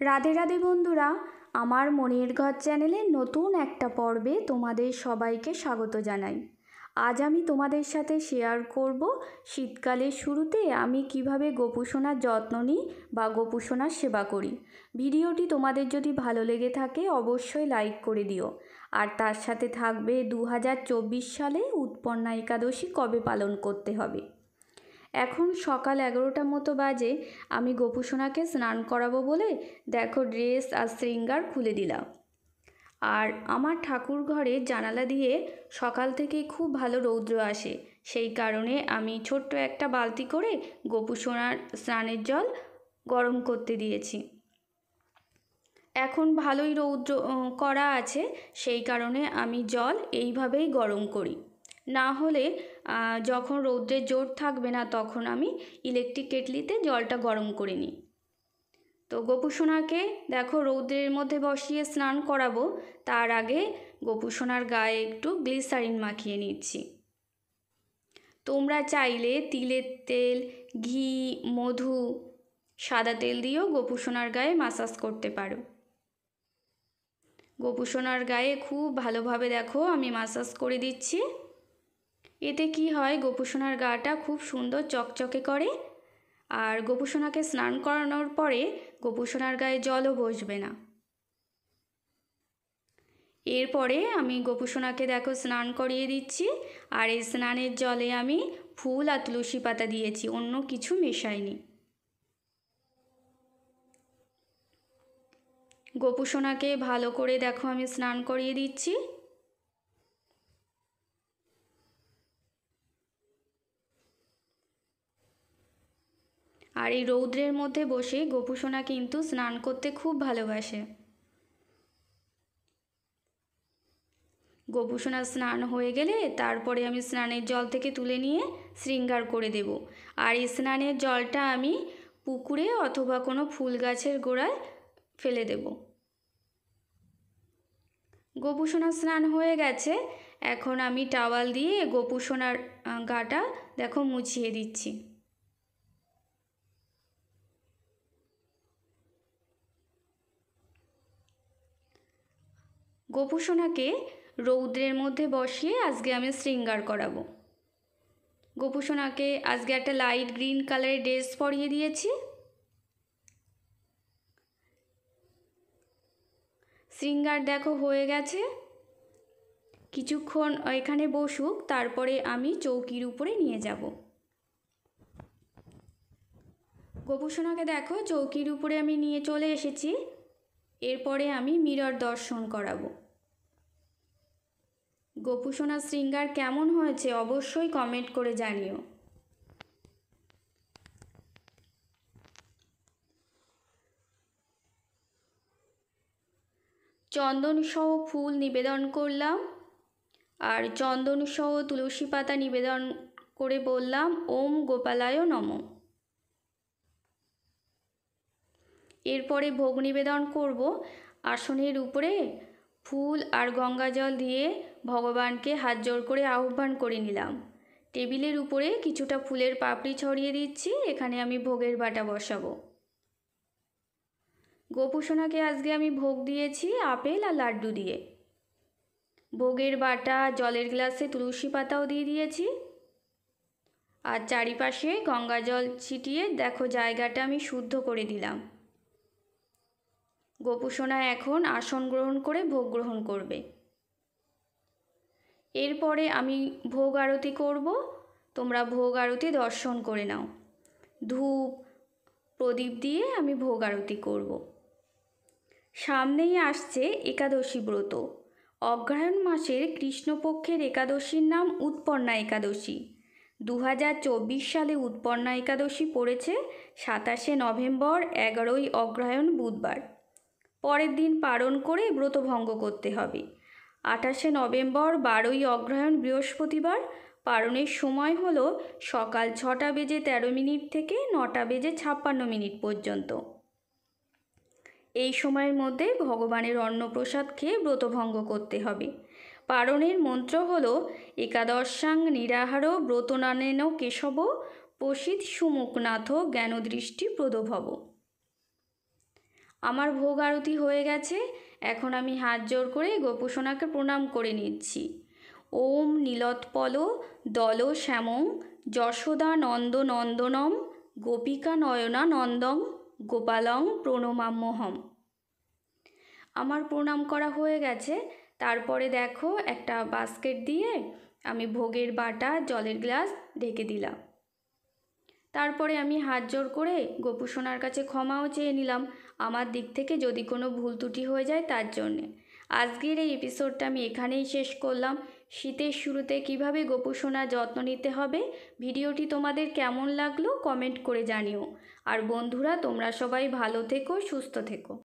রাধে রাধে বন্ধুরা, আমার মনের ঘর চ্যানেলে নতুন একটা পর্বে তোমাদের সবাইকে স্বাগত জানাই। আজ আমি তোমাদের সাথে শেয়ার করব শীতকালের শুরুতে আমি কিভাবে গোপুসোনার যত্ন নিই বা গোপুসোনার সেবা করি। ভিডিওটি তোমাদের যদি ভালো লেগে থাকে অবশ্যই লাইক করে দিও। আর তার সাথে থাকবে 2024 সালে উৎপন্না একাদশী কবে পালন করতে হবে। এখন সকাল 11টার মতো বাজে। আমি গোপুসোনাকে স্নান করাবো বলে দেখো ড্রেস আর শৃঙ্গার খুলে দিলাম। আর আমার ঠাকুর ঘরের জানালা দিয়ে সকাল থেকেই খুব ভালো রৌদ্র আসে, সেই কারণে আমি ছোট্ট একটা বালতি করে গোপুসোনার স্নানের জল গরম করতে দিয়েছি। এখন ভালোই রৌদ্র করা আছে, সেই কারণে আমি জল এইভাবেই গরম করি। না হলে যখন রৌদ্রের জোর থাকবে না তখন আমি ইলেকট্রিক কেটলিতে জলটা গরম করে নিই। তো গোপুসোনাকে দেখো রৌদ্রের মধ্যে বসিয়ে স্নান করাবো, তার আগে গোপুসোনার গায়ে একটু গ্লিসারিন মাখিয়ে নিচ্ছি। তোমরা চাইলে তিলের তেল, ঘি, মধু, সাদা তেল দিয়েও গোপুসোনার গায়ে মাসাজ করতে পারো। গোপুসোনার গায়ে খুব ভালোভাবে দেখো আমি মাসাজ করে দিচ্ছি। এতে কি হয়, গোপুসোনার গাটা খুব সুন্দর চকচকে করে। আর গোপুসোনাকে স্নান করানোর পরে গোপুসোনার গায়ে জলও বসবে না। এরপরে আমি গোপুসোনাকে দেখো স্নান করিয়ে দিচ্ছি। আর এই স্নানের জলে আমি ফুল আর তুলসী পাতা দিয়েছি, অন্য কিছু মেশাইনি। গোপুসোনাকে ভালো করে দেখো আমি স্নান করিয়ে দিচ্ছি। আর এই রৌদ্রের মধ্যে বসে গোপুসোনা কিন্তু স্নান করতে খুব ভালোবাসে। গোপুসোনা স্নান হয়ে গেলে তারপরে আমি স্নানের জল থেকে তুলে নিয়ে শৃঙ্গার করে দেব। আর এই স্নানের জলটা আমি পুকুরে অথবা কোনো ফুল গাছের গোড়ায় ফেলে দেব। গোপুসোনা স্নান হয়ে গেছে, এখন আমি টাওয়াল দিয়ে গোপুসোনার গাটা দেখো মুছিয়ে দিচ্ছি। গোপুসোনাকে রৌদ্রের মধ্যে বসিয়ে আজকে আমি শৃঙ্গার করাবো। গোপুসোনাকে আজকে একটা লাইট গ্রিন কালারের ড্রেস পরিয়ে দিয়েছি। শৃঙ্গার দেখো হয়ে গেছে, কিছুক্ষণ এখানে বসুক, তারপরে আমি চৌকির উপরে নিয়ে যাব। গোপুসোনাকে দেখো চৌকির উপরে আমি নিয়ে চলে এসেছি। এরপরে আমি মিরর দর্শন করাবো। গোপুসোনার শৃঙ্গার কেমন হয়েছে অবশ্যই কমেন্ট করে জানিও। চন্দন সহ ফুল নিবেদন করলাম, আর চন্দন সহ তুলসী পাতা নিবেদন করে বললাম ওম গোপালায় নমঃ। এরপরে ভোগ নিবেদন করব। আসনের উপরে ফুল আর গঙ্গা জল দিয়ে ভগবানকে হাত জোড় করে আহ্বান করে নিলাম। টেবিলের উপরে কিছুটা ফুলের পাপড়ি ছড়িয়ে দিচ্ছি, এখানে আমি ভোগের বাটা বসাবো। গোপুসোনাকে আজকে আমি ভোগ দিয়েছি আপেল আর লাড্ডু দিয়ে। ভোগের বাটা, জলের গ্লাসে তুলসী পাতাও দিয়ে দিয়েছি। আর চারিপাশে গঙ্গা জল ছিটিয়ে দেখো জায়গাটা আমি শুদ্ধ করে দিলাম। গোপুসোনা এখন আসন গ্রহণ করে ভোগ গ্রহণ করবে। এরপরে আমি ভোগ আরতি করব, তোমরা ভোগ আরতি দর্শন করে নাও। ধূপ প্রদীপ দিয়ে আমি ভোগ আরতি করব। সামনেই আসছে একাদশী ব্রত। অগ্রহায়ণ মাসের কৃষ্ণপক্ষের একাদশীর নাম উৎপন্না একাদশী। 2024 সালে উৎপন্না একাদশী পড়েছে 27শে নভেম্বর, 11ই অগ্রহায়ণ বুধবার। পরের দিন পালন করে ব্রত ভঙ্গ করতে হবে। 28শে নভেম্বর, 12ই অগ্রহায়ণ বৃহস্পতিবার। পালনের সময় হলো সকাল 6টা বেজে 13 মিনিট থেকে 9টা বেজে 56 মিনিট পর্যন্ত। এই সময়ের মধ্যে ভগবানের অন্নপ্রসাদ খেয়ে ব্রতভঙ্গ করতে হবে। পালনের মন্ত্র হলো একাদশাং নিরাহার ব্রতনানেন কেশব পশিত সুমুখনাথ জ্ঞানদৃষ্টি প্রদভব। আমার ভোগ আরতি হয়ে গেছে। এখন আমি হাত জোড় করে গোপুসোনাকে প্রণাম করে নিচ্ছি। ওম নীলোৎপল দল শ্যামং যশোদা নন্দনন্দনম গোপিকা নয়না নন্দং গোপালং প্রণমাম্যহম। আমার প্রণাম করা হয়ে গেছে। তারপরে দেখো একটা বাস্কেট দিয়ে আমি ভোগের বাটা জলের গ্লাস ঢেকে দিলাম। তারপরে আমি হাত জোড় করে গোপুসোনার কাছে ক্ষমাও চেয়ে নিলাম আমার দিক থেকে যদি কোনো ভুল ত্রুটি হয়ে যায় তার জন্যে। আজকের এই এপিসোডটা আমি এখানেই শেষ করলাম। শীতের শুরুতে কিভাবে গোপুসোনার যত্ন নিতে হবে, ভিডিওটি তোমাদের কেমন লাগলো কমেন্ট করে জানিও। আর বন্ধুরা, তোমরা সবাই ভালো থেকো, সুস্থ থেকো।